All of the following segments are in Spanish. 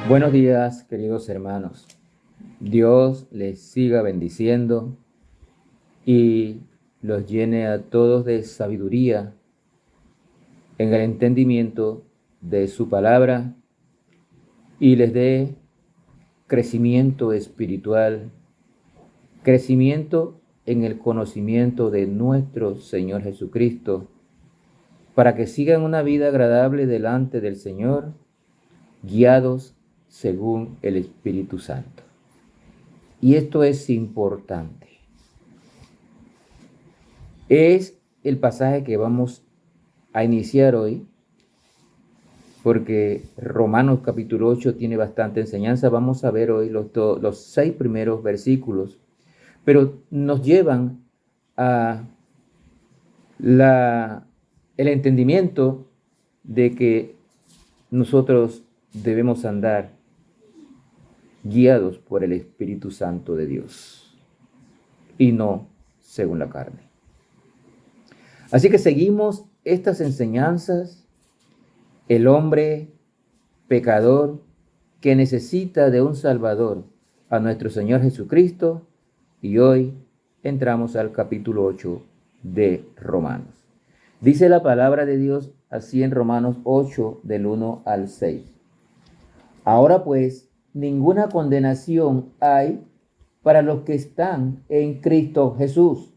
Buenos días, queridos hermanos. Dios les siga bendiciendo y los llene a todos de sabiduría en el entendimiento de su palabra y les dé crecimiento espiritual, crecimiento en el conocimiento de nuestro Señor Jesucristo, para que sigan una vida agradable delante del Señor, guiados según el Espíritu Santo. Y esto es importante. Es el pasaje que vamos a iniciar hoy, porque Romanos capítulo 8 tiene bastante enseñanza. Vamos a ver hoy los 6 primeros versículos, pero nos llevan a el entendimiento de que nosotros debemos andar guiados por el Espíritu Santo de Dios y no según la carne. Así que seguimos estas enseñanzas. El hombre pecador que necesita de un Salvador, a nuestro Señor Jesucristo, y hoy entramos al capítulo 8 de Romanos. Dice la palabra de Dios así en Romanos 8 del 1 al 6. Ahora pues, ninguna condenación hay para los que están en Cristo Jesús,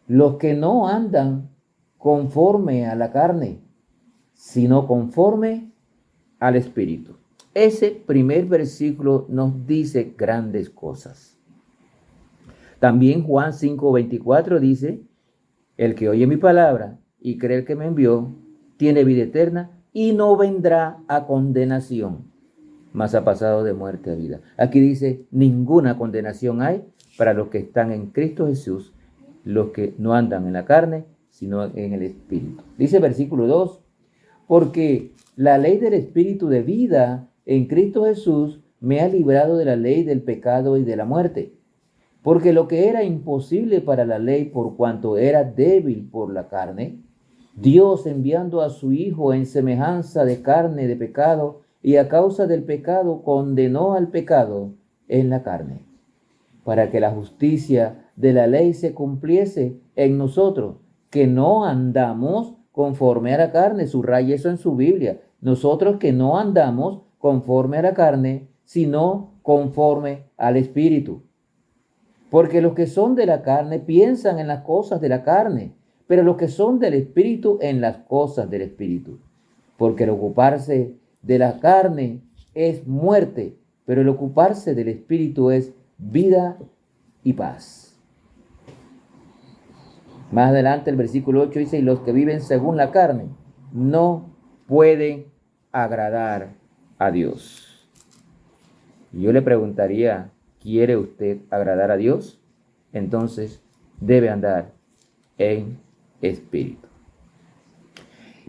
los que no andan conforme a la carne, sino conforme al Espíritu. Ese primer versículo nos dice grandes cosas. También Juan 5:24 dice: el que oye mi palabra y cree el que me envió, tiene vida eterna y no vendrá a condenación, mas ha pasado de muerte a vida. Aquí dice: ninguna condenación hay para los que están en Cristo Jesús, los que no andan en la carne, sino en el Espíritu. Dice versículo 2: porque la ley del Espíritu de vida en Cristo Jesús me ha librado de la ley del pecado y de la muerte. Porque lo que era imposible para la ley, por cuanto era débil por la carne, Dios, enviando a su Hijo en semejanza de carne de pecado, y a causa del pecado condenó al pecado en la carne, para que la justicia de la ley se cumpliese en nosotros, que no andamos conforme a la carne. Subraya eso en su Biblia. Nosotros que no andamos conforme a la carne, sino conforme al Espíritu. Porque los que son de la carne piensan en las cosas de la carne, pero los que son del Espíritu en las cosas del Espíritu. Porque el ocuparse de la carne es muerte, pero el ocuparse del Espíritu es vida y paz. Más adelante el versículo 8 dice: y los que viven según la carne no pueden agradar a Dios. Y yo le preguntaría: ¿quiere usted agradar a Dios? Entonces debe andar en espíritu.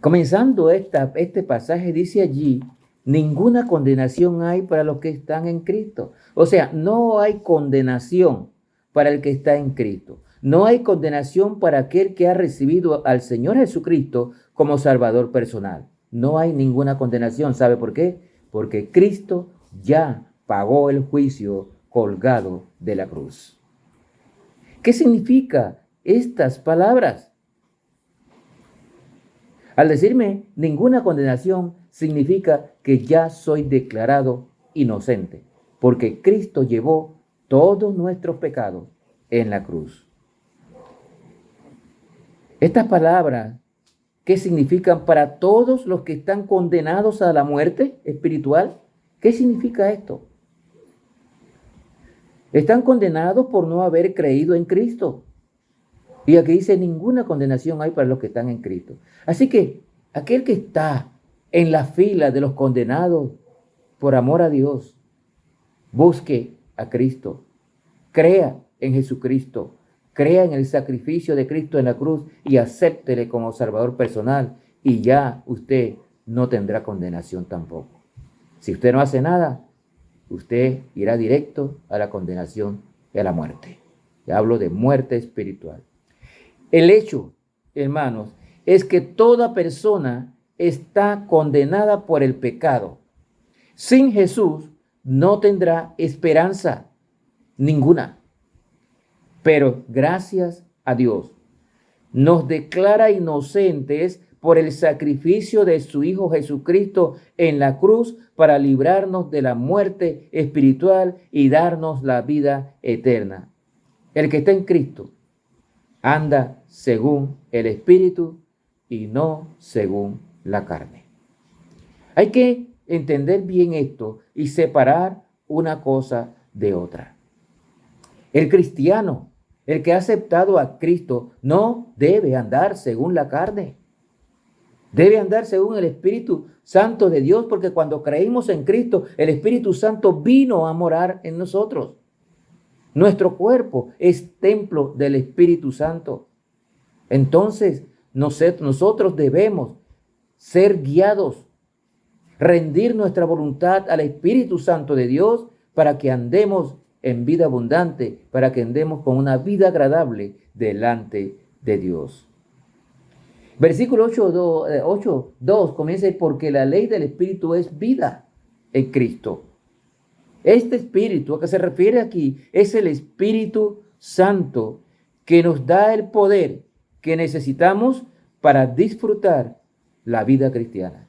Comenzando este pasaje, dice allí: ninguna condenación hay para los que están en Cristo. O sea, no hay condenación para el que está en Cristo. No hay condenación para aquel que ha recibido al Señor Jesucristo como Salvador personal. No hay ninguna condenación. ¿Sabe por qué? Porque Cristo ya pagó el juicio colgado de la cruz. ¿Qué significa estas palabras? Al decirme ninguna condenación, significa que ya soy declarado inocente, porque Cristo llevó todos nuestros pecados en la cruz. Estas palabras, ¿qué significan para todos los que están condenados a la muerte espiritual? ¿Qué significa esto? Están condenados por no haber creído en Cristo. Y aquí dice: ninguna condenación hay para los que están en Cristo. Así que aquel que está en la fila de los condenados por amor a Dios, busque a Cristo, crea en Jesucristo, crea en el sacrificio de Cristo en la cruz y acéptele como Salvador personal, y ya usted no tendrá condenación tampoco. Si usted no hace nada, usted irá directo a la condenación y a la muerte. Ya hablo de muerte espiritual. El hecho, hermanos, es que toda persona está condenada por el pecado. Sin Jesús no tendrá esperanza ninguna. Pero gracias a Dios, nos declara inocentes por el sacrificio de su Hijo Jesucristo en la cruz para librarnos de la muerte espiritual y darnos la vida eterna. El que está en Cristo anda según el Espíritu y no según la carne. Hay que entender bien esto y separar una cosa de otra. El cristiano, el que ha aceptado a Cristo, no debe andar según la carne. Debe andar según el Espíritu Santo de Dios, porque cuando creímos en Cristo, el Espíritu Santo vino a morar en nosotros. Nuestro cuerpo es templo del Espíritu Santo. Entonces, nosotros debemos ser guiados, rendir nuestra voluntad al Espíritu Santo de Dios para que andemos en vida abundante, para que andemos con una vida agradable delante de Dios. Versículo 8:2 comienza: porque la ley del Espíritu es vida en Cristo. Este Espíritu a que se refiere aquí es el Espíritu Santo que nos da el poder que necesitamos para disfrutar la vida cristiana.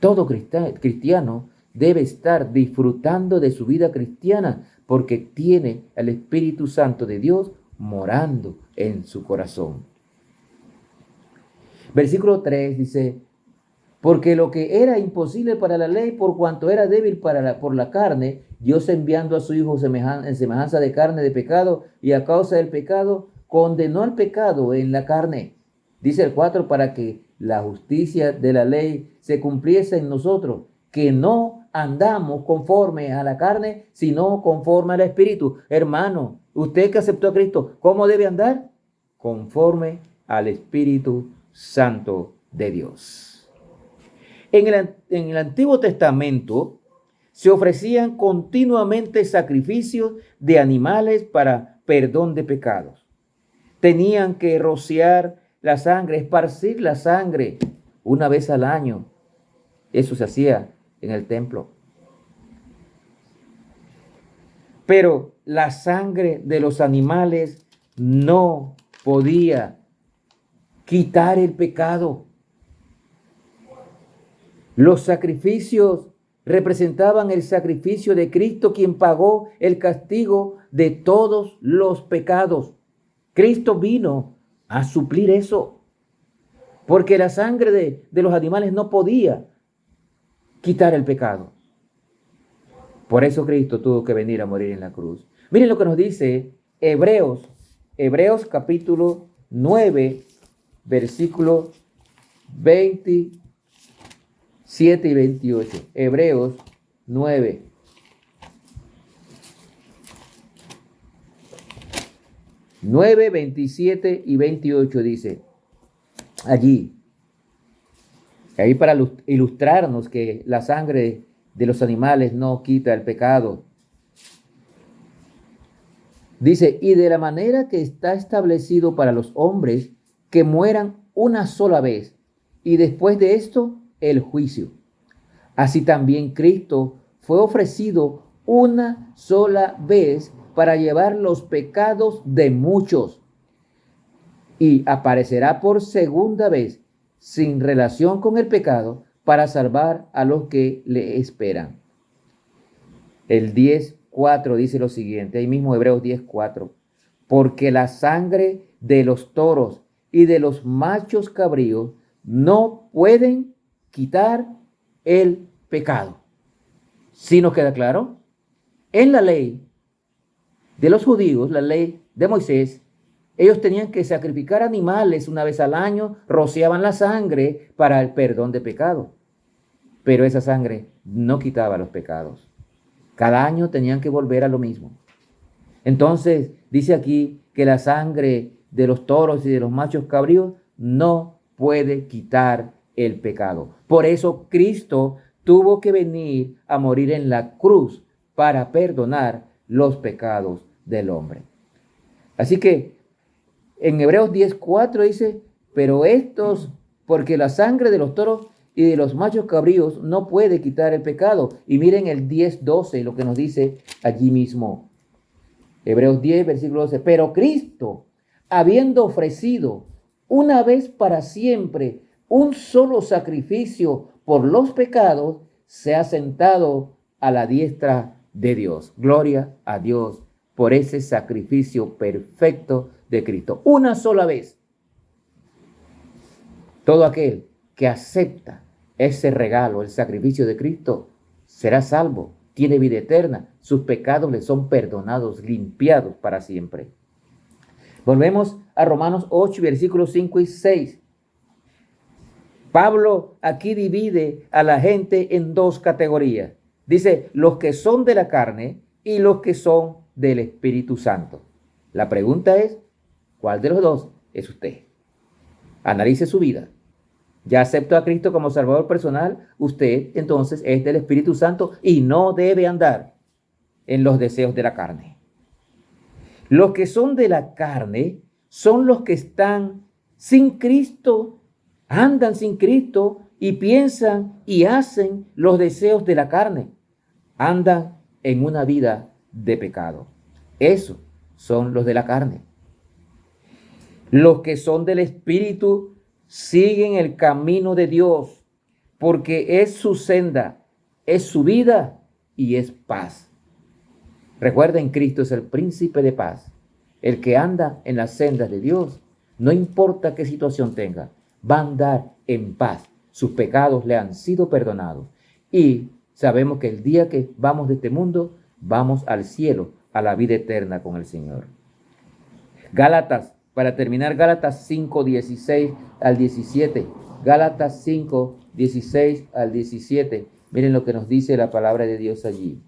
Todo cristiano debe estar disfrutando de su vida cristiana porque tiene el Espíritu Santo de Dios morando en su corazón. Versículo 3 dice: porque lo que era imposible para la ley, por cuanto era débil por la carne, Dios enviando a su Hijo en semejanza de carne de pecado, y a causa del pecado, condenó al pecado en la carne. Dice el 4, para que la justicia de la ley se cumpliese en nosotros, que no andamos conforme a la carne, sino conforme al Espíritu. Hermano, usted que aceptó a Cristo, ¿cómo debe andar? Conforme al Espíritu Santo de Dios. En el Antiguo Testamento se ofrecían continuamente sacrificios de animales para perdón de pecados. Tenían que rociar la sangre, esparcir la sangre una vez al año. Eso se hacía en el templo. Pero la sangre de los animales no podía quitar el pecado. Los sacrificios representaban el sacrificio de Cristo, quien pagó el castigo de todos los pecados. Cristo vino a suplir eso, porque la sangre de los animales no podía quitar el pecado. Por eso Cristo tuvo que venir a morir en la cruz. Miren lo que nos dice Hebreos capítulo 9, versículo 27 y 28. Hebreos 9. Nueve, 27 y 28 dice allí, ahí para ilustrarnos que la sangre de los animales no quita el pecado. Dice: y de la manera que está establecido para los hombres que mueran una sola vez, y después de esto el juicio. Así también Cristo fue ofrecido una sola vez para llevar los pecados de muchos, y aparecerá por segunda vez sin relación con el pecado para salvar a los que le esperan. El 10:4 dice lo siguiente, ahí mismo Hebreos 10:4: porque la sangre de los toros y de los machos cabríos no pueden quitar el pecado. ¿Sí nos queda claro? En la ley de los judíos, la ley de Moisés, ellos tenían que sacrificar animales una vez al año, rociaban la sangre para el perdón de pecado. Pero esa sangre no quitaba los pecados. Cada año tenían que volver a lo mismo. Entonces, dice aquí que la sangre de los toros y de los machos cabríos no puede quitar el pecado. Por eso Cristo tuvo que venir a morir en la cruz para perdonar los pecados del hombre. Así que en Hebreos 10:4 dice: pero estos, porque la sangre de los toros y de los machos cabríos no puede quitar el pecado. Y miren el 10:12, lo que nos dice allí mismo. Hebreos 10, versículo 12. Pero Cristo, habiendo ofrecido una vez para siempre un solo sacrificio por los pecados, se ha sentado a la diestra de Dios. Gloria a Dios por ese sacrificio perfecto de Cristo. Una sola vez. Todo aquel que acepta ese regalo, el sacrificio de Cristo, será salvo, tiene vida eterna, sus pecados le son perdonados, limpiados para siempre. Volvemos a Romanos 8, versículos 5 y 6. Pablo aquí divide a la gente en dos categorías. Dice, los que son de la carne y los que son del Espíritu Santo. La pregunta es, ¿cuál de los dos es usted? Analice su vida. Ya aceptó a Cristo como Salvador personal, usted entonces es del Espíritu Santo y no debe andar en los deseos de la carne. Los que son de la carne son los que están sin Cristo, andan sin Cristo y piensan y hacen los deseos de la carne. Andan en una vida de pecado. Esos son los de la carne. Los que son del Espíritu siguen el camino de Dios, porque es su senda, es su vida y es paz. Recuerden, Cristo es el príncipe de paz. El que anda en las sendas de Dios, no importa qué situación tenga, va a andar en paz. Sus pecados le han sido perdonados. Y sabemos que el día que vamos de este mundo, vamos al cielo, a la vida eterna con el Señor. Gálatas, para terminar, Gálatas 5, 16 al 17. Gálatas 5, 16 al 17. Miren lo que nos dice la palabra de Dios allí.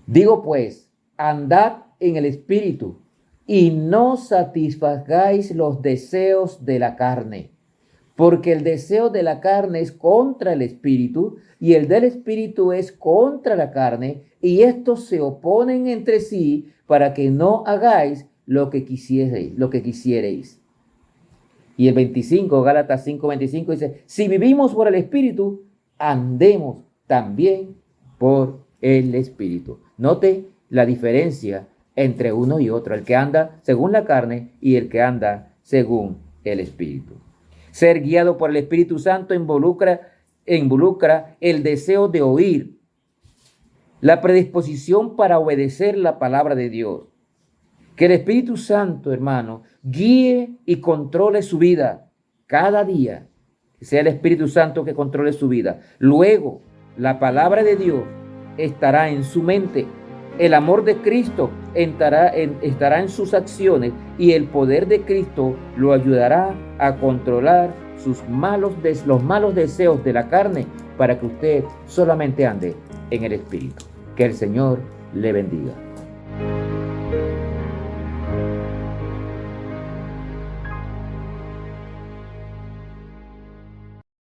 Digo pues, andad en el Espíritu y no satisfagáis los deseos de la carne, porque el deseo de la carne es contra el Espíritu y el del Espíritu es contra la carne, y estos se oponen entre sí para que no hagáis lo que quisiereis. Y el 25, Gálatas 5:25 dice, si vivimos por el Espíritu, andemos también por el Espíritu. Note la diferencia entre uno y otro, el que anda según la carne y el que anda según el Espíritu. Ser guiado por el Espíritu Santo involucra el deseo de oír, la predisposición para obedecer la palabra de Dios. Que el Espíritu Santo, hermano, guíe y controle su vida cada día. Que sea el Espíritu Santo que controle su vida. Luego, la palabra de Dios estará en su mente. El amor de Cristo estará en sus acciones y el poder de Cristo lo ayudará a controlar los malos deseos de la carne para que usted solamente ande en el Espíritu. Que el Señor le bendiga.